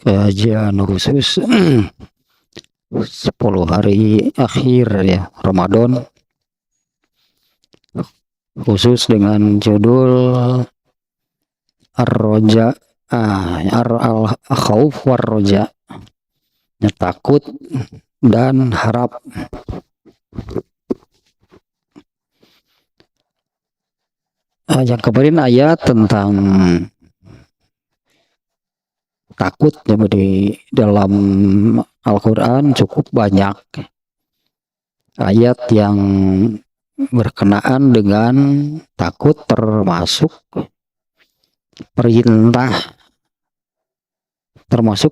Kajian khusus 10 hari akhir ya Ramadan, khusus dengan judul Ar-Roja, Al-Khauf war-Roja, ya, takut dan harap. Yang kemarin ayat tentang takut ya, di dalam Al-Quran cukup banyak ayat yang berkenaan dengan takut, termasuk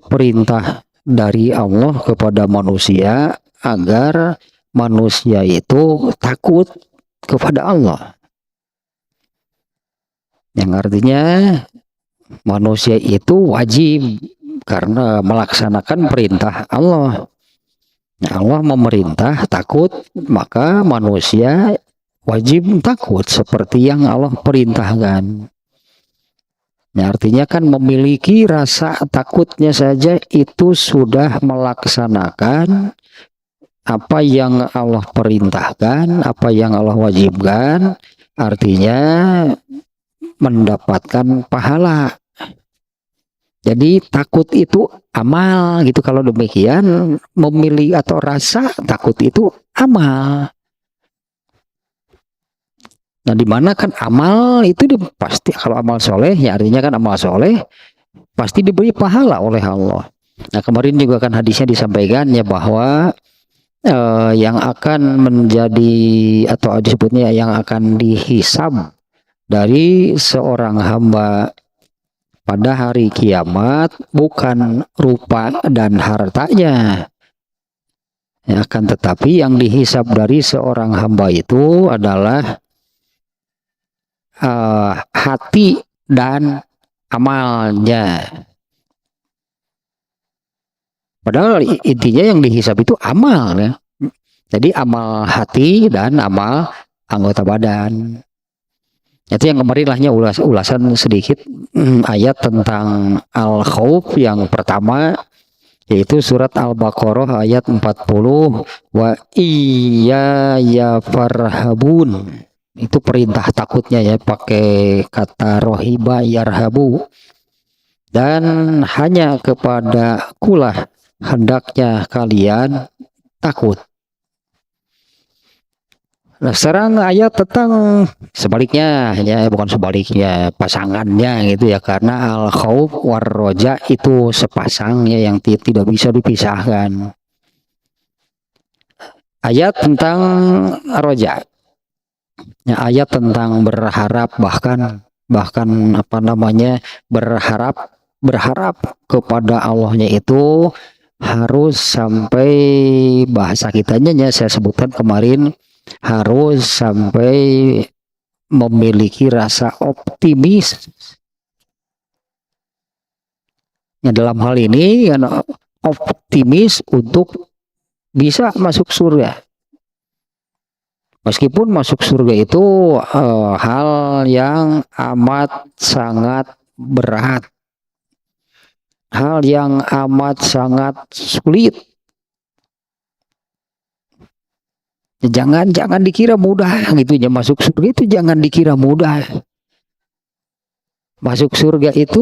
perintah dari Allah kepada manusia agar manusia itu takut kepada Allah, yang artinya manusia itu wajib karena melaksanakan perintah Allah. Allah memerintah takut, maka manusia wajib takut seperti yang Allah perintahkan. Ya, artinya kan memiliki rasa takutnya saja itu sudah melaksanakan apa yang Allah perintahkan, apa yang Allah wajibkan, artinya mendapatkan pahala. Jadi takut itu amal gitu. Kalau demikian, memilih atau rasa takut itu amal. Nah, dimana kan amal itu pasti, kalau amal soleh ya artinya kan amal soleh pasti diberi pahala oleh Allah. Nah, kemarin juga kan hadisnya disampaikan ya bahwa yang akan menjadi atau disebutnya yang akan dihisab dari seorang hamba pada hari kiamat bukan rupa dan hartanya, ya, akan tetapi yang dihisab dari seorang hamba itu adalah hati dan amalnya. Padahal intinya yang dihisab itu amal ya. Jadi amal hati dan amal anggota badan. Itu yang kemarin lahnya ulasan sedikit ayat tentang al-khauf yang pertama, yaitu surat Al-Baqarah ayat 40, wa iya ya farhabun. Itu perintah takutnya ya, pakai kata rohiba yarhabu. Dan hanya kepada kulah hendaknya kalian takut. Nah, sekarang ayat tentang sebaliknya ya, bukan sebaliknya, pasangannya gitu ya, karena al-khauf war-roja itu sepasang ya, yang tidak bisa dipisahkan. Ayat tentang roja, ya, ayat tentang berharap, bahkan apa namanya, berharap kepada Allahnya itu harus sampai, bahasa kitanya ya saya sebutkan kemarin, harus sampai memiliki rasa optimis. Ya, dalam hal ini kan optimis untuk bisa masuk surga. Meskipun masuk surga itu hal yang amat sangat berat, hal yang amat sangat sulit. Jangan dikira mudah gitu ya, masuk surga itu jangan dikira mudah. Masuk surga itu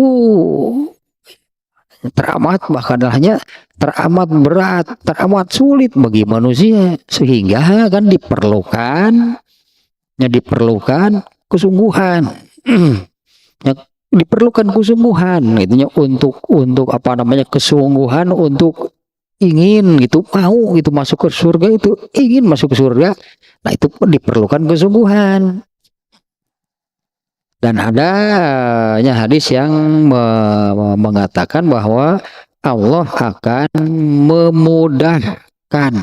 teramat, bahkan hanya teramat berat, teramat sulit bagi manusia, sehingga kan diperlukan kesungguhan. Ya, diperlukan kesungguhan gitu ya, untuk apa namanya, kesungguhan untuk ingin gitu, mau gitu masuk ke surga, itu ingin masuk ke surga. Nah, itu diperlukan kesungguhan. Dan ada hadis yang mengatakan bahwa Allah akan memudahkan.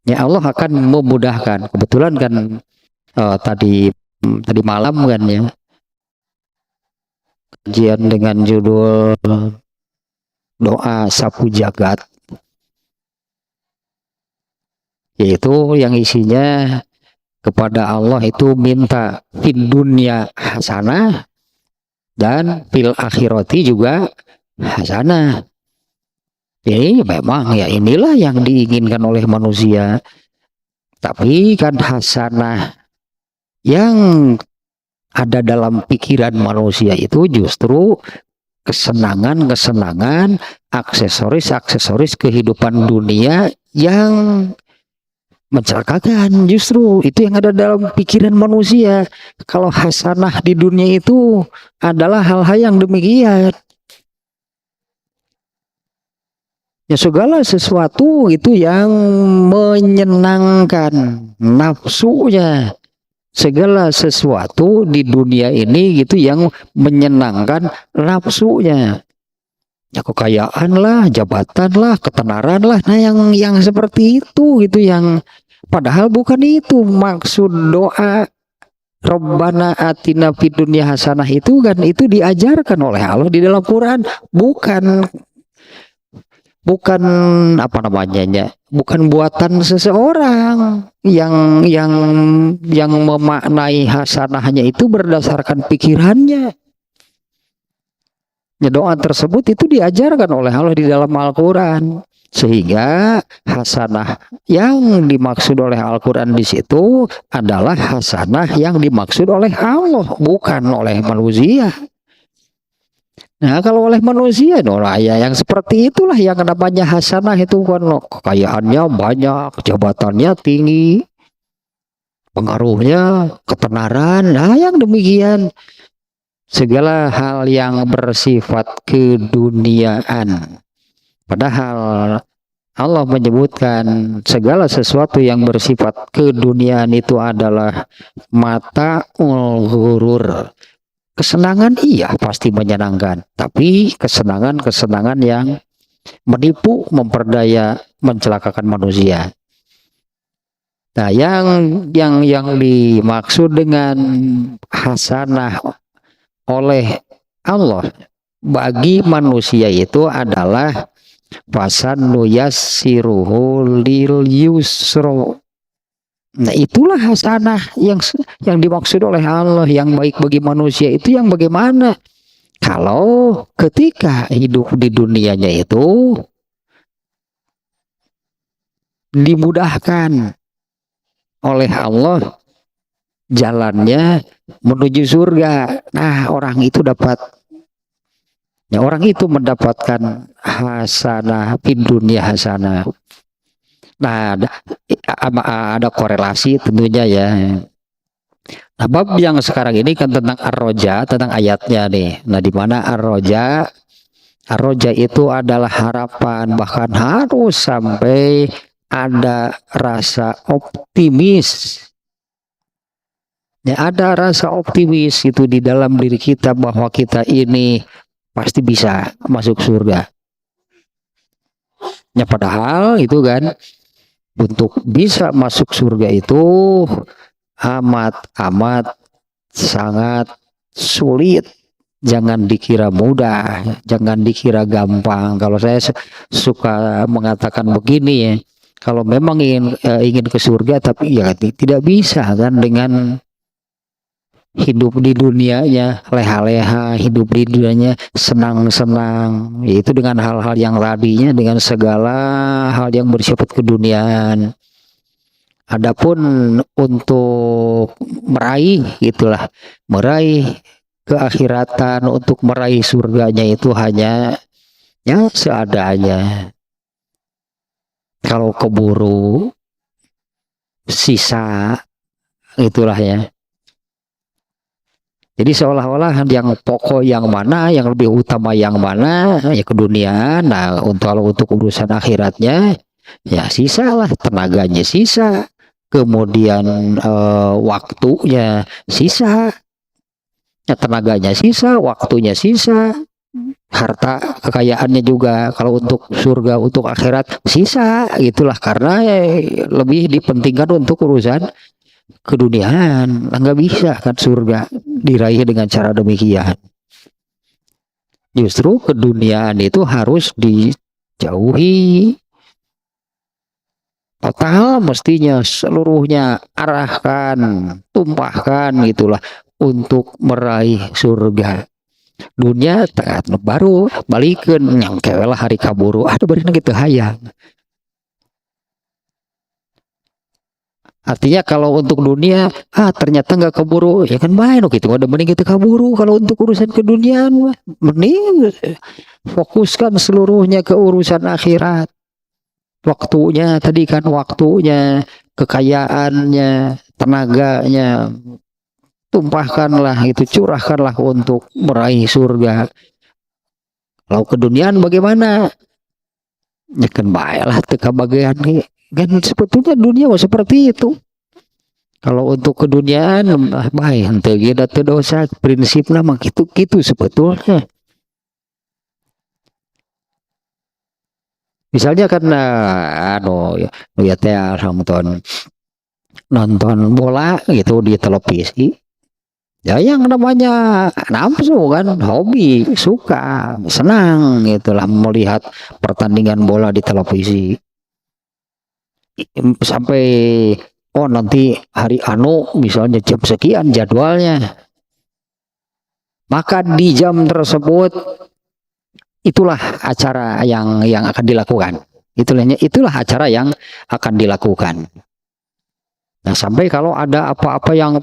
Ya, Allah akan memudahkan. Kebetulan kan tadi malam kan ya, kajian dengan judul doa sapu jagat, yaitu yang isinya kepada Allah itu minta fid dunya hasanah dan fil akhirati juga hasanah. Jadi memang ya inilah yang diinginkan oleh manusia. Tapi kan hasanah yang ada dalam pikiran manusia itu justru kesenangan-kesenangan, aksesoris-aksesoris kehidupan dunia yang mencelakakan. Justru itu yang ada dalam pikiran manusia. Kalau hasanah di dunia itu adalah hal-hal yang demikian. Ya segala sesuatu itu yang menyenangkan nafsunya. Segala sesuatu di dunia ini gitu yang menyenangkan nafsunya. Ya kekayaan lah, jabatan lah, ketenaran lah. Nah yang seperti itu gitu yang padahal bukan itu maksud doa Rabbana atina fid dunya hasanah itu kan itu diajarkan oleh Allah di dalam Quran, bukan apa namanya, bukan buatan seseorang yang memaknai hasanahnya itu berdasarkan pikirannya. Ya, doa tersebut itu diajarkan oleh Allah di dalam Al-Quran, sehingga hasanah yang dimaksud oleh Al-Quran di situ adalah hasanah yang dimaksud oleh Allah, bukan oleh manusia. Nah kalau oleh manusia, ya yang seperti itulah yang namanya hasanah itu kan kekayaannya banyak, jabatannya tinggi, pengaruhnya, ketenaran, nah yang demikian. Segala hal yang bersifat keduniaan. Padahal Allah menyebutkan segala sesuatu yang bersifat keduniaan itu adalah mata'ul ghurur. Kesenangan iya pasti menyenangkan, tapi kesenangan yang menipu, memperdaya, mencelakakan manusia. Nah, yang dimaksud dengan hasanah oleh Allah bagi manusia itu adalah fasanu yassiruhu lil yusro. Nah itulah hasanah yang dimaksud oleh Allah yang baik bagi manusia itu yang bagaimana? Kalau ketika hidup di dunianya itu dimudahkan oleh Allah jalannya menuju surga. Nah, orang itu mendapatkan hasanah fid dunya hasanah. Nah, ada korelasi tentunya ya. Nah, bab yang sekarang ini kan tentang ar-roja, tentang ayatnya nih. Nah, di mana ar-roja itu adalah harapan, bahkan harus sampai ada rasa optimis. Ya, ada rasa optimis itu di dalam diri kita bahwa kita ini pasti bisa masuk surga. Ya padahal itu kan untuk bisa masuk surga itu amat sangat sulit. Jangan dikira mudah, jangan dikira gampang. Kalau saya suka mengatakan begini ya, kalau memang ingin ke surga tapi ya tidak bisa kan dengan hidup di dunianya leha-leha, hidup di dunianya senang-senang, yaitu dengan hal-hal yang tadinya, dengan segala hal yang bersifat keduniaan. Adapun untuk meraih keakhiratan, untuk meraih surganya itu hanya ya seadanya. Kalau keburu sisa itulah ya. Jadi seolah-olah yang pokok yang mana, yang lebih utama yang mana, ya keduniaan. Nah, untuk urusan akhiratnya, ya sisa lah, tenaganya sisa, kemudian waktunya sisa, ya tenaganya sisa, waktunya sisa, harta kekayaannya juga. Kalau untuk surga, untuk akhirat sisa, itulah karena lebih dipentingkan untuk urusan keduniaan. Nggak bisa kan surga diraih dengan cara demikian. Justru keduniaan itu harus dijauhi total, mestinya seluruhnya arahkan, tumpahkan gitulah untuk meraih surga. dunia baru balikeun nyangke lah hari kaburu ada bari gitu hayang. Artinya kalau untuk dunia ternyata nggak keburu ya kan main gitu ada mending kita kaburu. Kalau untuk urusan keduniaan mah mending fokuskan seluruhnya ke urusan akhirat. Waktunya tadi kan waktunya, kekayaannya, tenaganya tumpahkanlah itu, curahkanlah untuk meraih surga. Kalau keduniaan bagaimana? Ya kan baiklah teka bagian kan sebetulnya dunia mah seperti itu. Kalau untuk keduniaan baik henteu ge da teu dosa, prinsipna mah kitu sebetulnya. Misalnya kan ya teh nonton bola gitu di televisi. Ya yang namanya nafsu kan, hobi, suka, senang gitulah melihat pertandingan bola di televisi. Sampai nanti hari misalnya jam sekian jadwalnya. Maka di jam tersebut itulah acara yang akan dilakukan. Itulah acara yang akan dilakukan. Nah sampai kalau ada apa-apa yang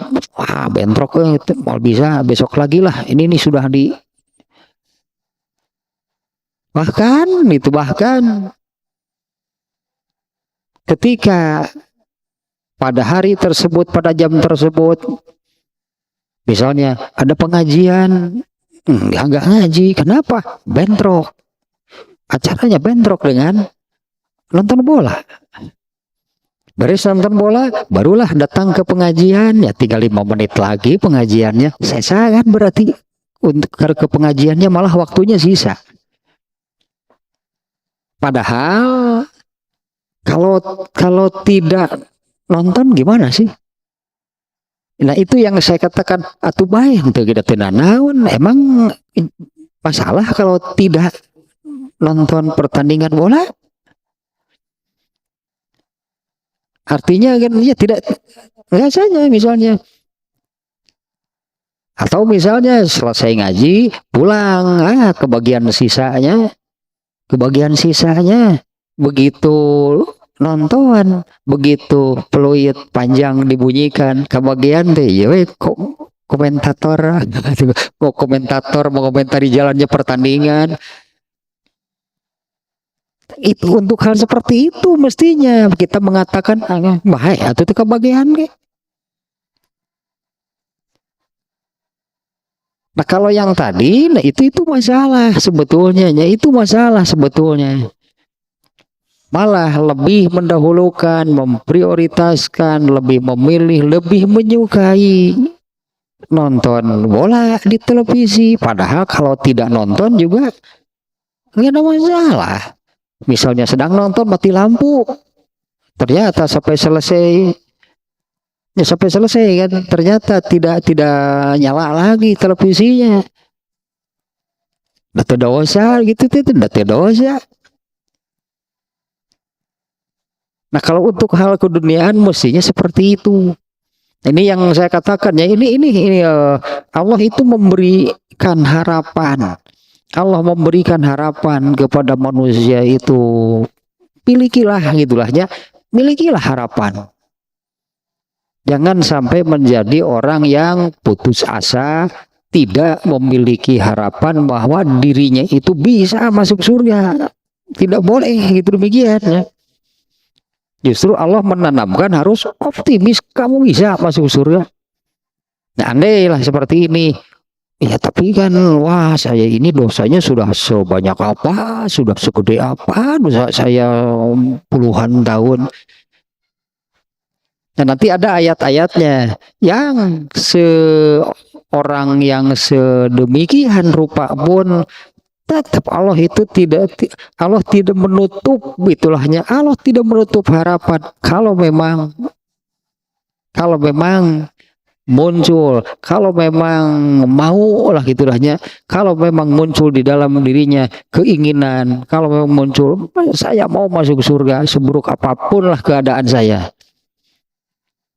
bentrok mau bisa besok lagi lah. Ini sudah bahkan ketika pada hari tersebut, pada jam tersebut, misalnya ada pengajian, nggak ngaji, kenapa? Bentrok. Acaranya bentrok dengan nonton bola. Beres nonton bola, barulah datang ke pengajian, ya tinggal 5 menit lagi pengajiannya. Sisa kan berarti untuk ke pengajiannya malah waktunya sisa. Padahal kalau tidak nonton gimana sih? Nah itu yang saya katakan atuh bae henteu kita teu naon. Emang masalah kalau tidak nonton pertandingan bola? Artinya kan ya tidak saja misalnya. Atau misalnya selesai ngaji pulang kebagian sisanya begitu nonton, begitu peluit panjang dibunyikan kebagian deh ya komentator mau komentari jalannya pertandingan. Itu untuk hal seperti itu mestinya kita mengatakan bahaya atau itu kebagian ke. Nah kalau yang tadi itu masalah sebetulnya, malah lebih mendahulukan, memprioritaskan, lebih memilih, lebih menyukai nonton bola di televisi. Padahal kalau tidak nonton juga nggak ada masalah. Misalnya sedang nonton mati lampu, ternyata sampai selesai kan ternyata tidak nyala lagi televisinya. Data dosa gitu data dosa. Nah kalau untuk hal keduniaan mestinya seperti itu. Ini yang saya katakan ya ini Allah itu memberikan harapan. Allah memberikan harapan kepada manusia itu, milikilah milikilah harapan. Jangan sampai menjadi orang yang putus asa, tidak memiliki harapan bahwa dirinya itu bisa masuk surga. Tidak boleh gitu demikian ya. Justru Allah menanamkan harus optimis, kamu bisa masuk surga. Nah andailah seperti ini. Ya tapi kan saya ini dosanya sudah sebanyak apa, sudah segede apa dosa saya puluhan tahun. Dan nanti ada ayat-ayatnya yang seorang yang sedemikian rupa pun tetap Allah tidak menutup Allah tidak menutup harapan kalau memang muncul, kalau memang mau lah kalau memang muncul di dalam dirinya keinginan, kalau memang muncul saya mau masuk surga seburuk apapun lah keadaan saya,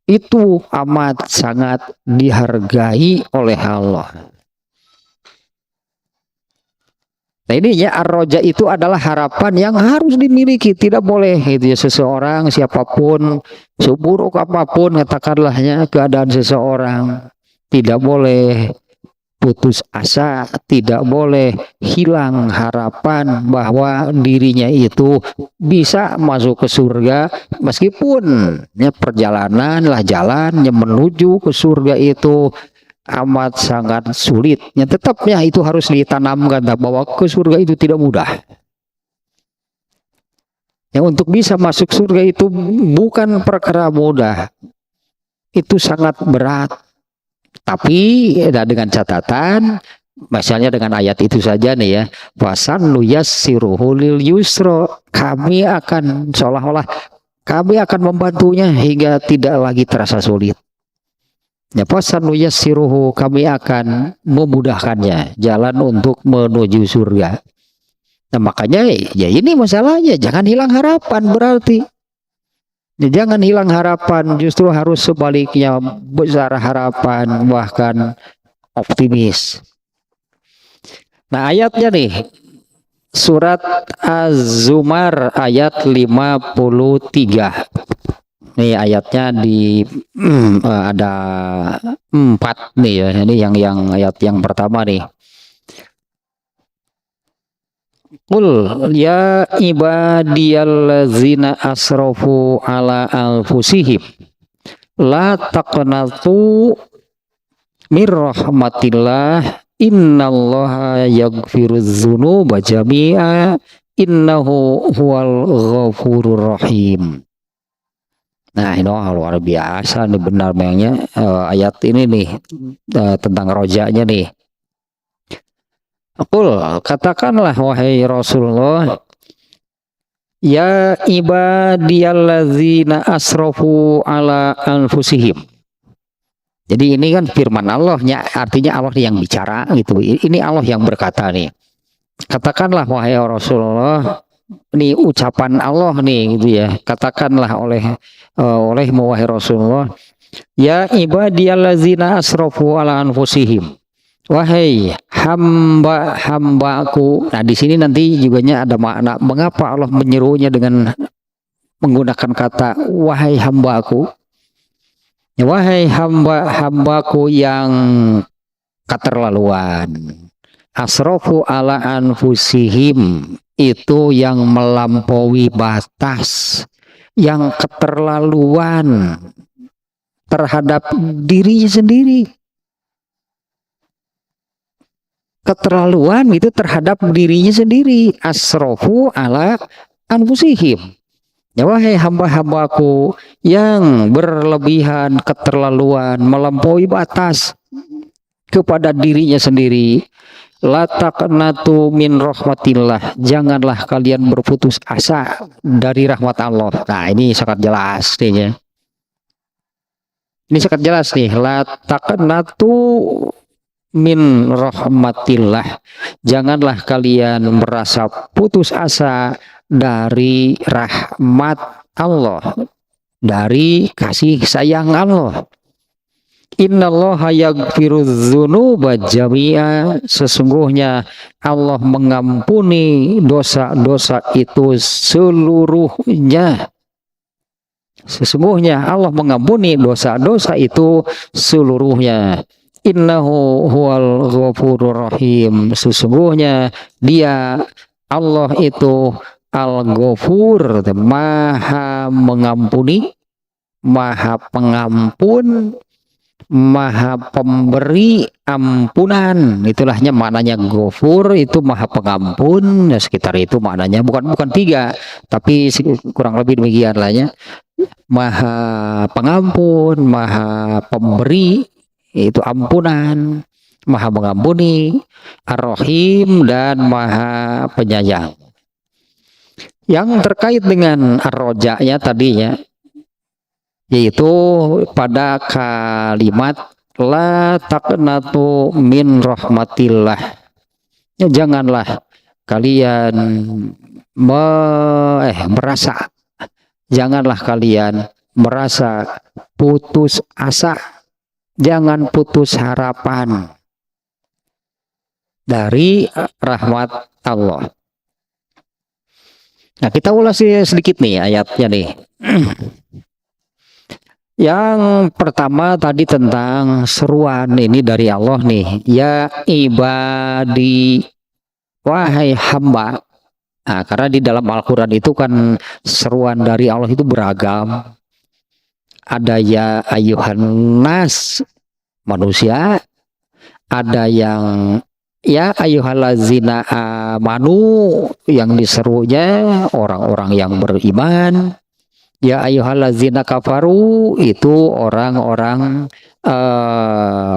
itu amat sangat dihargai oleh Allah. Nah ini ya ar-roja itu adalah harapan yang harus dimiliki, tidak boleh itu ya seseorang siapapun seburuk apapun katakanlahnya keadaan seseorang tidak boleh putus asa, tidak boleh hilang harapan bahwa dirinya itu bisa masuk ke surga meskipun ya perjalanan lah jalan yang menuju ke surga itu amat sangat sulit. Ya tetapnya itu harus ditanamkan bahwa ke surga itu tidak mudah. Yang untuk bisa masuk surga itu bukan perkara mudah. Itu sangat berat. Tapi ya, dengan catatan misalnya dengan ayat itu saja nih ya, wasan luyassiruhu lil yusra, kami akan seolah-olah kami akan membantunya hingga tidak lagi terasa sulit. Ya wasan luyassiruhu, kami akan memudahkannya jalan untuk menuju surga. Nah makanya ya ini masalahnya, jangan hilang harapan berarti. Ya, jangan hilang harapan, justru harus sebaliknya besar harapan bahkan optimis. Nah ayatnya nih surat Az-Zumar ayat 53. Nih ayatnya di ada 4 nih ya. Ini yang ayat yang pertama nih. Qul ya ibadiyallazina asrafu ala anfusihim la taqnatu mir rahmatillah innallaha yaghfiruz dzunuba jami'a innahu huwal ghafurur rahim. Nah ini luar biasa nih benar memangnya ayat ini nih tentang rojanya nih. Qul katakanlah wahai Rasulullah, ya ibadiyallazina asrafu ala anfusihim. Jadi ini kan firman Allahnya, artinya Allah yang bicara gitu. Ini Allah yang berkata nih. Katakanlah wahai Rasulullah, ini ucapan Allah nih gitu ya. Katakanlah olehmu wahai Rasulullah, ya ibadiyallazina asrafu ala anfusihim. Wahai hamba-hambaku. Nah di sini nanti juga ada makna mengapa Allah menyerunya dengan menggunakan kata wahai hambaku. Ya, wahai hamba-hambaku yang keterlaluan. Asrafu ala anfusihim, itu yang melampaui batas, yang keterlaluan terhadap dirinya sendiri. Keterlaluan itu terhadap dirinya sendiri. Asrofu ala anfusihim. Ya wahai hamba-hambaku yang berlebihan, keterlaluan, melampaui batas kepada dirinya sendiri. La taqnatu min rahmatillah. Janganlah kalian berputus asa dari rahmat Allah. Nah ini sangat jelas nih ya. Ini sangat jelas nih. La taqnatu min rahmatillah, janganlah kalian merasa putus asa dari rahmat Allah, dari kasih sayang Allah. Innallaha yaghfirudz dzunuba jami'a, sesungguhnya Allah mengampuni dosa-dosa itu seluruhnya. Sesungguhnya Allah mengampuni dosa-dosa itu seluruhnya. Innahu huwal ghafurur rahim, sesungguhnya dia Allah itu al-ghafur, maha mengampuni, maha pengampun, maha pemberi ampunan. Itulahnya maknanya ghafur itu maha pengampun. Ya, sekitar itu maknanya, bukan 3 tapi kurang lebih demikian lah ya. Maha pengampun, maha pemberi itu ampunan, maha mengampuni, ar-rahim, dan maha penyayang. Yang terkait dengan ar-roja'nya tadinya, yaitu pada kalimat la taqnatu min rahmatillah, ya, janganlah kalian merasa, janganlah kalian merasa putus asa. Jangan putus harapan dari rahmat Allah. Nah, kita ulas sedikit nih ayatnya nih. Yang pertama tadi tentang seruan ini dari Allah nih, ya ibadi, wahai hamba. Nah, karena di dalam Al-Quran itu kan seruan dari Allah itu beragam. Ada ya ayuhan nas, manusia. Ada yang ya ayyuhallazina amanu, yang diserunya orang-orang yang beriman. Ya ayyuhallazina kafaru, itu orang-orang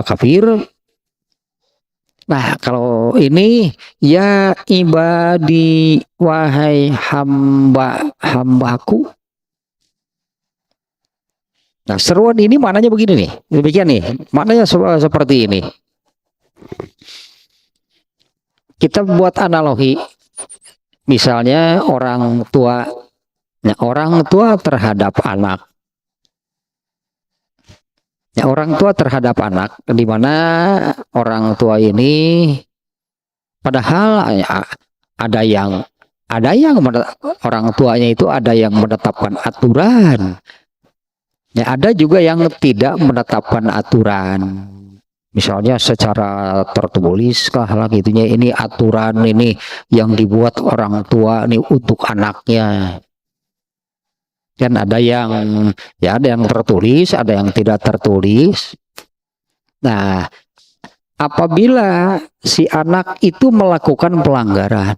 kafir. Nah, kalau ini ya ibadi, wahai hambaku. Nah, seruan ini maknanya begini nih. Demikian nih. Maknanya seperti ini. Kita buat analogi, misalnya orang tua terhadap anak. Ya, orang tua terhadap anak, di mana orang tua ini padahal ya, ada yang orang tuanya itu ada yang menetapkan aturan. Ya, ada juga yang tidak menetapkan aturan. Misalnya secara tertulis lah gitunya, ini aturan ini yang dibuat orang tua nih untuk anaknya. Dan ada yang tertulis, ada yang tidak tertulis. Nah, apabila si anak itu melakukan pelanggaran.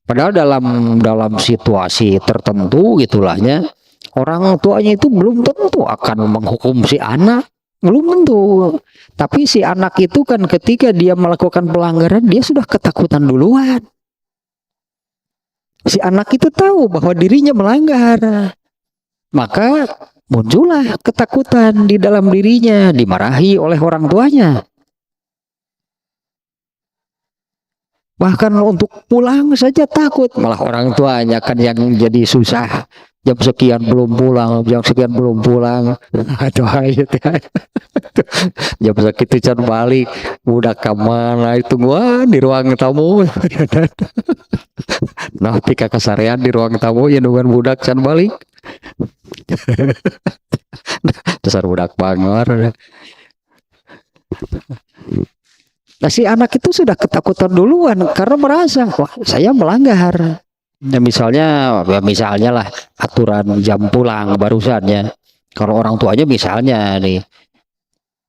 Padahal dalam situasi tertentu gitulahnya, orang tuanya itu belum tentu akan menghukum si anak, belum tentu. Tapi si anak itu kan ketika dia melakukan pelanggaran, dia sudah ketakutan duluan. Si anak itu tahu bahwa dirinya melanggar, maka muncullah ketakutan di dalam dirinya, dimarahi oleh orang tuanya. Bahkan untuk pulang saja takut, malah orang tuanya kan yang jadi susah. Jam sekian belum pulang. Aduh, jam segitu can balik, budak kemana itu gua di ruang tamu. Nah, pika kasarean di ruang tamu ya nungguan budak can balik. Dasar budak bangor. Nah, si anak itu sudah ketakutan duluan karena merasa, wah, saya melanggar. Ya, misalnya lah aturan jam pulang barusannya. Kalau orang tuanya misalnya nih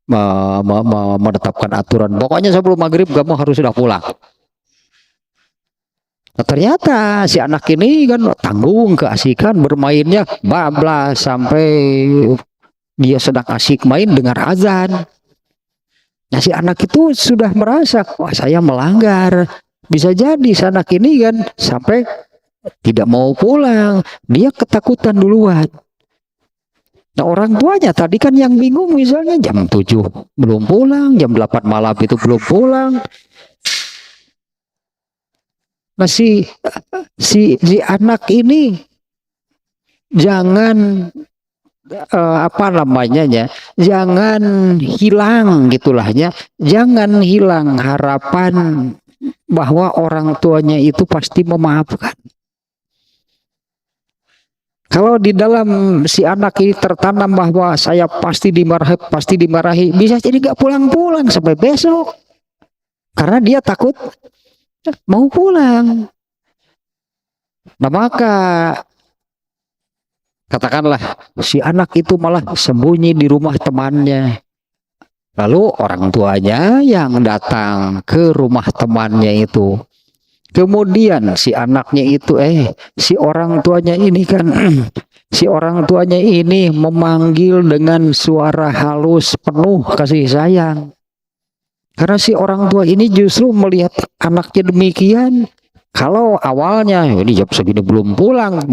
menetapkan aturan, pokoknya sebelum maghrib kamu harus sudah pulang. Nah, ternyata si anak ini kan tanggung, keasikan bermainnya bablas sampai dia sedang asik main dengar azan. Nah, si anak itu sudah merasa, wah, saya melanggar. Bisa jadi si anak ini kan sampai tidak mau pulang, dia ketakutan duluan. Nah, orang tuanya tadi kan yang bingung, misalnya jam 7 belum pulang, jam 8 malam itu belum pulang. Nah, si anak ini jangan jangan hilang gitulahnya, jangan hilang harapan bahwa orang tuanya itu pasti memaafkan. Kalau di dalam si anak ini tertanam bahwa saya pasti dimarahi, bisa jadi gak pulang-pulang sampai besok karena dia takut mau pulang. Nah, maka katakanlah si anak itu malah sembunyi di rumah temannya. Lalu orang tuanya yang datang ke rumah temannya itu. Kemudian si anaknya itu si orang tuanya ini kan si orang tuanya ini memanggil dengan suara halus penuh kasih sayang. Karena si orang tua ini justru melihat anaknya demikian. Kalau awalnya ini jam segini belum pulang,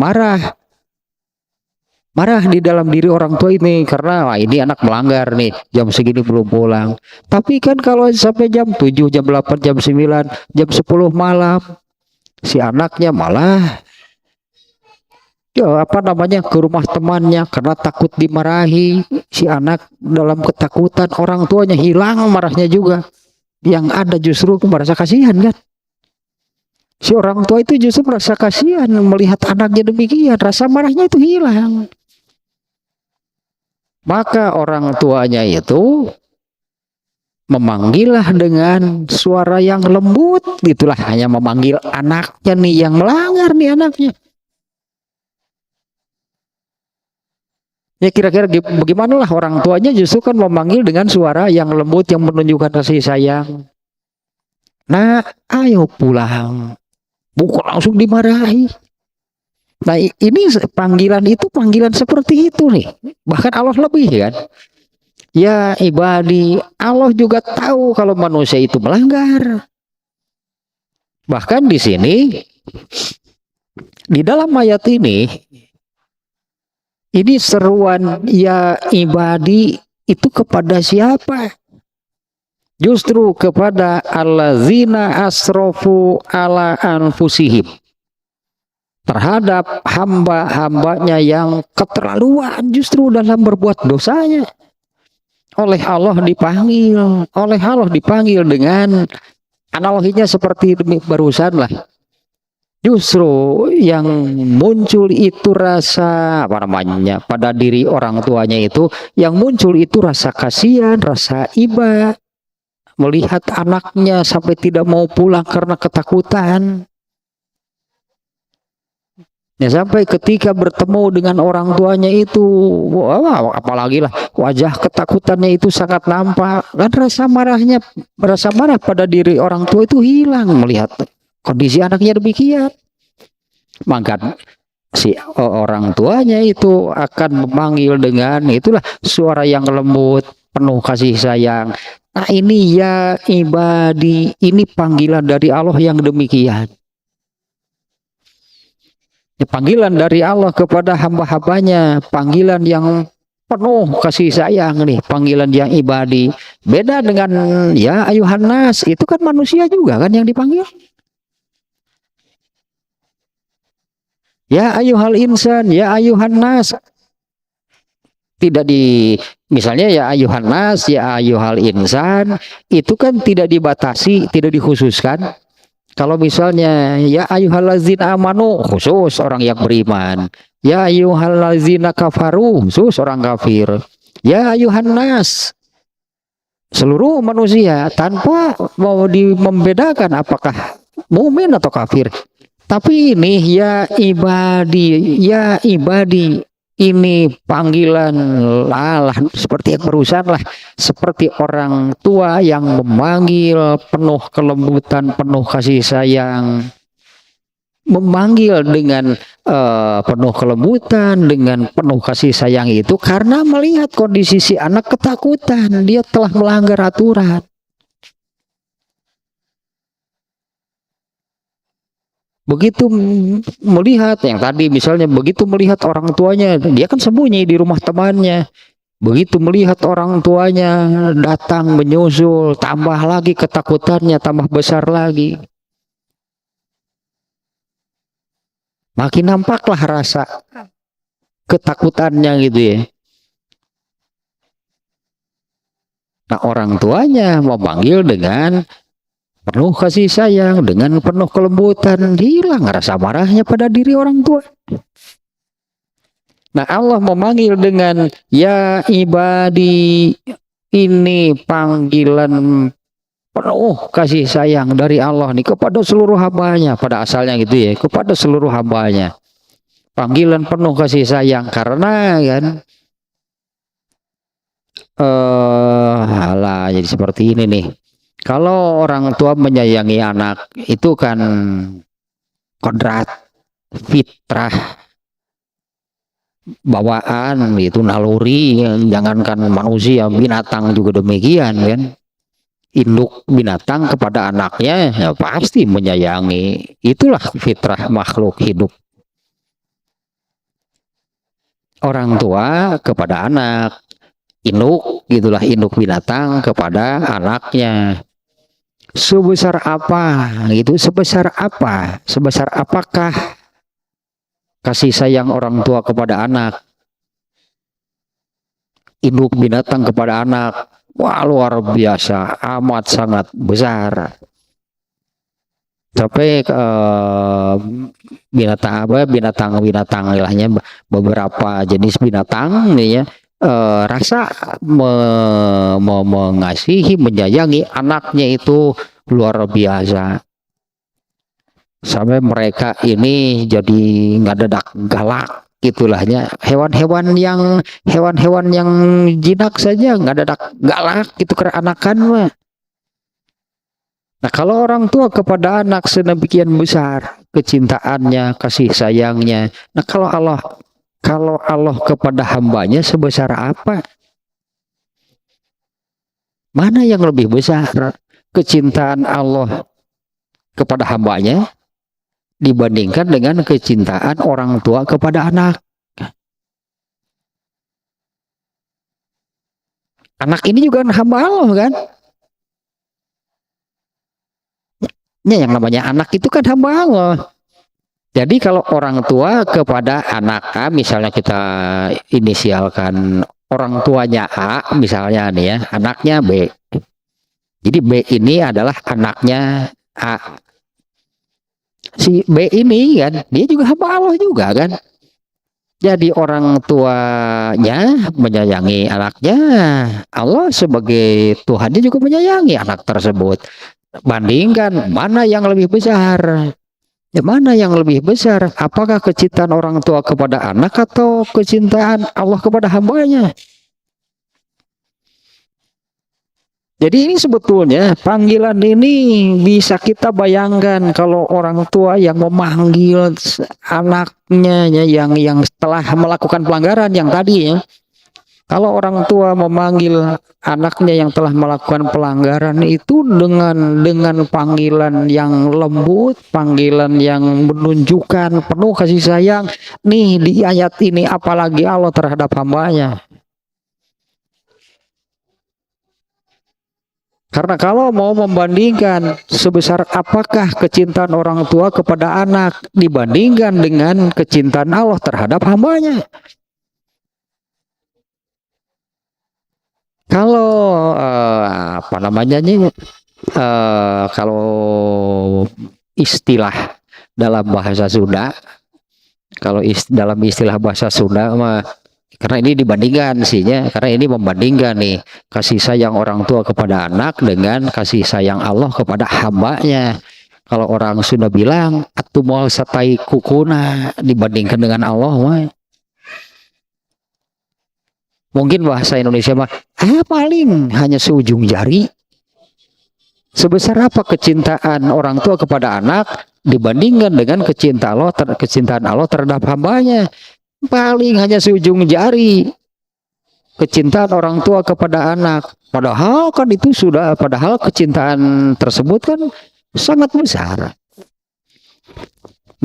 marah di dalam diri orang tua ini karena wah, ini anak melanggar nih, jam segini belum pulang. Tapi kan kalau sampai jam 7, jam 8, jam 9, jam 10 malam, si anaknya malah ya apa namanya ke rumah temannya karena takut dimarahi. Si anak dalam ketakutan, orang tuanya hilang marahnya juga. Yang ada justru merasa kasihan kan. Si orang tua itu justru merasa kasihan melihat anaknya demikian, rasa marahnya itu hilang. Maka orang tuanya itu memanggillah dengan suara yang lembut, itulah hanya memanggil anaknya nih yang melanggar nih anaknya. Ya kira-kira bagaimana lah orang tuanya justru kan memanggil dengan suara yang lembut yang menunjukkan kasih sayang. Nah, ayo pulang. Bukan langsung dimarahi. Nah, ini panggilan itu panggilan seperti itu nih. Bahkan Allah lebih kan. Ya ibadi, Allah juga tahu kalau manusia itu melanggar. Bahkan di sini, di dalam ayat ini seruan ya ibadi itu kepada siapa? Justru kepada allazina asrofu ala anfusihim. Terhadap hamba-hambanya yang keterlaluan justru dalam berbuat dosanya. Oleh Allah dipanggil dengan analoginya seperti barusan lah. Justru yang muncul itu rasa apa namanya pada diri orang tuanya itu, yang muncul itu rasa kasihan, rasa iba melihat anaknya sampai tidak mau pulang karena ketakutan. Ya, sampai ketika bertemu dengan orang tuanya itu, wah, apalagi lah wajah ketakutannya itu sangat nampak, dan rasa marah pada diri orang tua itu hilang melihat kondisi anaknya demikian. Maka si orang tuanya itu akan memanggil dengan itulah suara yang lembut, penuh kasih sayang. Nah ini ya ibadi, ini panggilan dari Allah yang demikian. Panggilan dari Allah kepada hamba-hambanya, panggilan yang penuh kasih sayang nih, panggilan yang ibadi. Beda dengan ya ayuhan nas, itu kan manusia juga kan yang dipanggil. Ya ayuhal insan, ya ayuhan nas. Tidak di misalnya ya ayuhan nas, ya ayuhal insan, itu kan tidak dibatasi, tidak dikhususkan. Kalau misalnya ya ayyuhallazina amanu khusus orang yang beriman, ya ayyuhallazina kafaru khusus orang kafir, ya ayyuhan nas seluruh manusia tanpa mau membedakan apakah mukmin atau kafir. Tapi ini ya ibadi ini panggilan lah seperti yang barusan lah, seperti orang tua yang memanggil penuh kelembutan, penuh kasih sayang, memanggil dengan penuh kelembutan, dengan penuh kasih sayang itu karena melihat kondisi si anak ketakutan, dia telah melanggar aturan. Begitu melihat yang tadi misalnya, begitu melihat orang tuanya, dia kan sembunyi di rumah temannya. Begitu melihat orang tuanya datang menyusul, tambah lagi ketakutannya, tambah besar lagi. Makin nampaklah rasa ketakutannya gitu ya. Nah orang tuanya memanggil dengan penuh kasih sayang, dengan penuh kelembutan, hilang rasa marahnya pada diri orang tua. Nah Allah memanggil dengan ya ibadi, ini panggilan penuh kasih sayang dari Allah nih kepada seluruh hambanya, pada asalnya gitu ya, kepada seluruh hambanya. Panggilan penuh kasih sayang karena kan jadi seperti ini nih. Kalau orang tua menyayangi anak itu kan kodrat, fitrah, bawaan itu naluri, jangankan manusia, binatang juga demikian kan. Induk binatang kepada anaknya ya pasti menyayangi. Itulah fitrah makhluk hidup. Orang tua kepada anak, induk gitulah, induk binatang kepada anaknya. Sebesar apa gitu, sebesar apakah kasih sayang orang tua kepada anak, induk binatang kepada anak, wah luar biasa, amat sangat besar. Sampai binatang ilahnya beberapa jenis binatang nih ya, rasa mengasihi, menyayangi anaknya itu luar biasa. Sampai mereka ini jadi ngadadak galak gitulahnya. Hewan-hewan yang jinak saja ngadadak galak gitu ke anakan mah. Nah, kalau orang tua kepada anak sedemikian besar kecintaannya, kasih sayangnya. Nah, kalau Allah kepada hambanya sebesar apa? Mana yang lebih besar? Kecintaan Allah kepada hambanya dibandingkan dengan kecintaan orang tua kepada anak. Anak ini juga hamba Allah kan? Ya, yang namanya anak itu kan hamba Allah. Jadi kalau orang tua kepada anak A, misalnya kita inisialkan orang tuanya A, misalnya nih ya, anaknya B. Jadi B ini adalah anaknya A. Si B ini kan, dia juga hamba Allah juga kan. Jadi orang tuanya menyayangi anaknya, Allah sebagai Tuhannya juga menyayangi anak tersebut. Bandingkan mana yang lebih besar? Ya, mana yang lebih besar? Apakah kecintaan orang tua kepada anak atau kecintaan Allah kepada hambanya? Jadi ini sebetulnya panggilan ini bisa kita bayangkan kalau orang tua yang memanggil anaknya yang telah melakukan pelanggaran yang tadi ya. Kalau orang tua memanggil anaknya yang telah melakukan pelanggaran itu dengan panggilan yang lembut, panggilan yang menunjukkan penuh kasih sayang. Nih di ayat ini apalagi Allah terhadap hambanya. Karena kalau mau membandingkan sebesar apakah kecintaan orang tua kepada anak dibandingkan dengan kecintaan Allah terhadap hambanya. Kalau apa namanya nih, kalau istilah dalam bahasa Sunda, dalam istilah bahasa Sunda mah, karena ini dibandingkan sihnya, karena ini membandingkan nih kasih sayang orang tua kepada anak dengan kasih sayang Allah kepada hambanya. Kalau orang Sunda bilang atumul satai kukuna, dibandingkan dengan Allah mah. Mungkin bahasa Indonesia mah paling hanya seujung jari. Sebesar apa kecintaan orang tua kepada anak dibandingkan dengan kecintaan Allah terhadap hambanya? Paling hanya seujung jari. Kecintaan orang tua kepada anak. Padahal kecintaan tersebut kan sangat besar.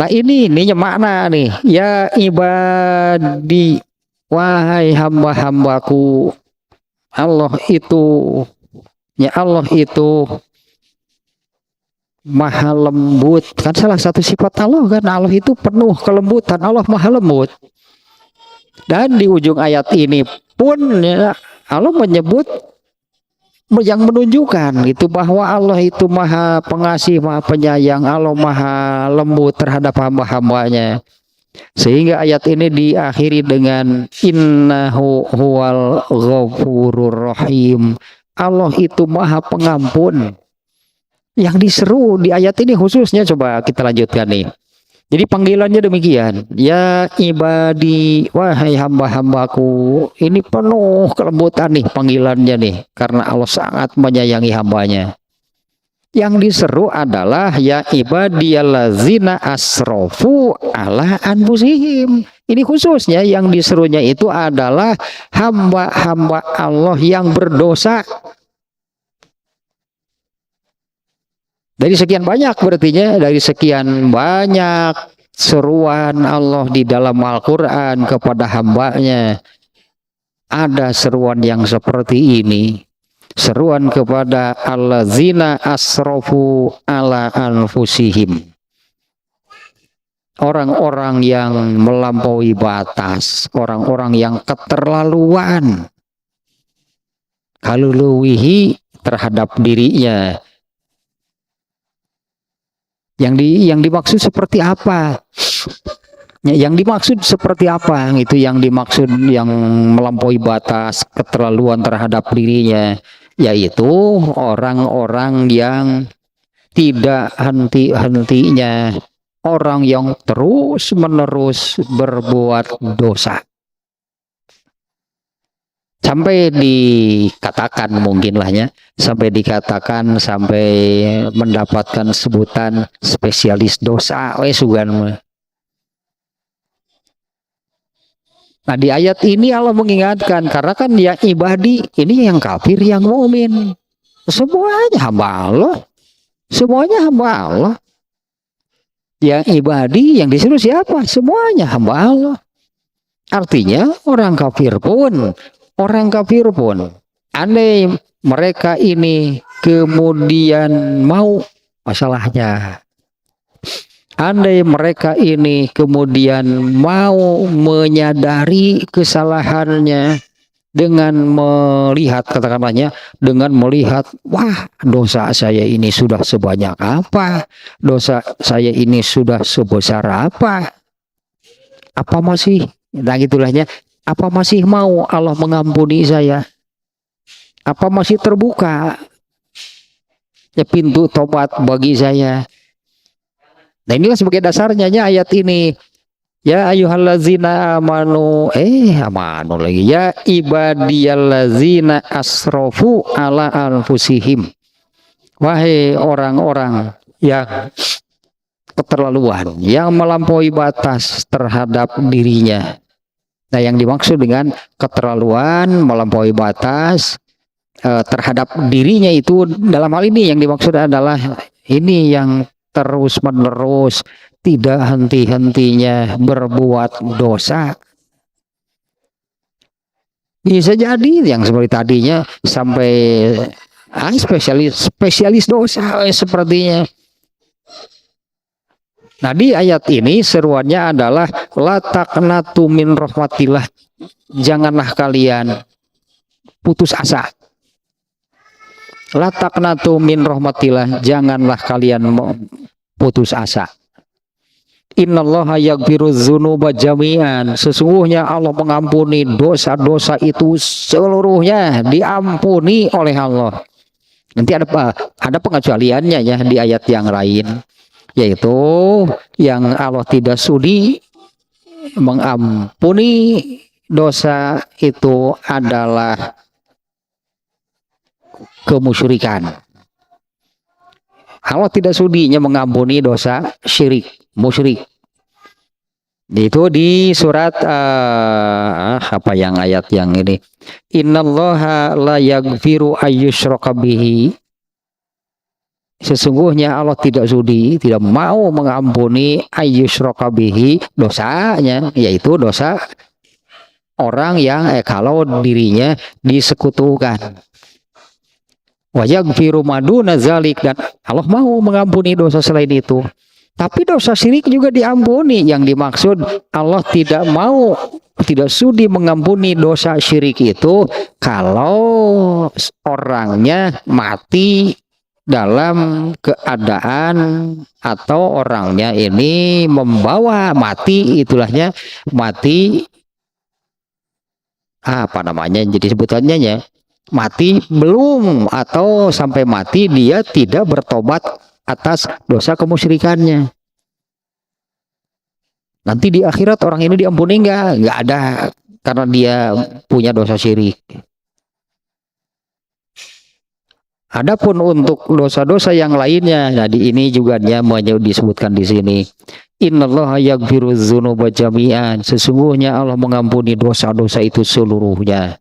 Nah ini makna nih. Ya ibadi, wahai hamba-hambaku, Allah itu maha lembut. Kan salah satu sifat Allah kan, Allah itu penuh kelembutan, Allah maha lembut. Dan di ujung ayat ini pun ya, Allah menyebut yang menunjukkan itu bahwa Allah itu maha pengasih, maha penyayang, Allah maha lembut terhadap hamba-hambanya. Sehingga ayat ini diakhiri dengan innahu huwal ghafurur rahim. Allah itu maha pengampun. Yang diseru di ayat ini khususnya, coba kita lanjutkan nih. Jadi panggilannya demikian. Ya ibadi, wahai hamba-hambaku. Ini penuh kelembutan nih panggilannya nih. Karena Allah sangat menyayangi hambanya. Yang diseru adalah ya ibadiyallazina asrofu ala anfusihim. Ini khususnya yang diserunya itu adalah hamba-hamba Allah yang berdosa. Dari sekian banyak berartinya, dari sekian banyak seruan Allah di dalam Al-Quran kepada hambanya, ada seruan yang seperti ini. Seruan kepada allazina asrofu ala anfusihim. orang-orang yang melampaui batas, orang-orang yang keterlaluan, kaluluwihi terhadap dirinya. Yang dimaksud seperti apa? Yang dimaksud seperti apa? Itu yang dimaksud yang melampaui batas, keterlaluan terhadap dirinya, yaitu orang-orang yang tidak henti-hentinya, orang yang terus-menerus berbuat dosa. Sampai dikatakan mungkin lah ya, sampai mendapatkan sebutan spesialis dosa sugan. Nah, di ayat ini Allah mengingatkan, karena kan yang ibadi ini yang kafir, yang mukmin, semuanya hamba Allah. Semuanya hamba Allah. Yang ibadi yang disuruh siapa? Semuanya hamba Allah. Artinya orang kafir pun, andai mereka ini kemudian mau, masalahnya andai mereka ini kemudian mau menyadari kesalahannya dengan melihat, katakanlahnya, dengan melihat, wah, dosa saya ini sudah sebanyak apa, dosa saya ini sudah sebesar apa masih, nah gitulahnya, apa masih mau Allah mengampuni saya, apa masih terbuka ya pintu tobat bagi saya. Nah, inilah sebagai dasarnya ayat ini. Ya ayyuhallazina amanu lagi, ya ibadiyallazina asrofu ala anfusihim, wahai orang-orang yang keterlaluan, yang melampaui batas terhadap dirinya. Nah, yang dimaksud dengan keterlaluan, melampaui batas terhadap dirinya itu dalam hal ini yang dimaksud adalah ini yang terus-menerus, tidak henti-hentinya berbuat dosa. Bisa jadi yang seperti tadinya sampai spesialis dosa sepertinya. Nah, di ayat ini seruannya adalah la taqnatu min rahmatillah. Janganlah kalian putus asa. La taqnatu min rahmatillah, janganlah kalian putus asa. Innallaha yaghfiruz dzunuba jami'an, sesungguhnya Allah mengampuni dosa-dosa itu seluruhnya, diampuni oleh Allah. Nanti ada pengecualiannya ya di ayat yang lain, yaitu yang Allah tidak sudi mengampuni dosa itu adalah kemusyrikan. Allah tidak sudinya mengampuni dosa musyrik. Itu di surat apa yang ayat yang ini, innallaha la yaghfiru ayyushraka bihi, sesungguhnya Allah tidak sudi, tidak mau mengampuni ayyushraka bihi, dosanya, yaitu dosa orang yang kalau dirinya disekutukan. Wa yaghfiru maduna zalik, dan Allah mau mengampuni dosa selain itu. Tapi dosa syirik juga diampuni. Yang dimaksud Allah tidak sudi mengampuni dosa syirik itu kalau orangnya mati dalam keadaan atau orangnya ini membawa mati, itulahnya mati apa namanya, jadi sebutannya ya mati belum, atau sampai mati dia tidak bertobat atas dosa kemusyrikannya. Nanti di akhirat orang ini diampuni nggak ada, karena dia punya dosa syirik. Adapun untuk dosa-dosa yang lainnya, nah di ini juga dia mau disebutkan di sini. Innallaha yaghfiruz dzunuba jami'an, sesungguhnya Allah mengampuni dosa-dosa itu seluruhnya.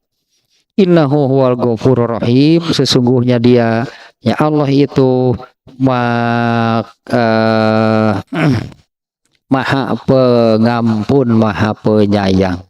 Innahu huwal ghafurur rahim, sesungguhnya dia ya Allah itu maha pengampun, maha penyayang.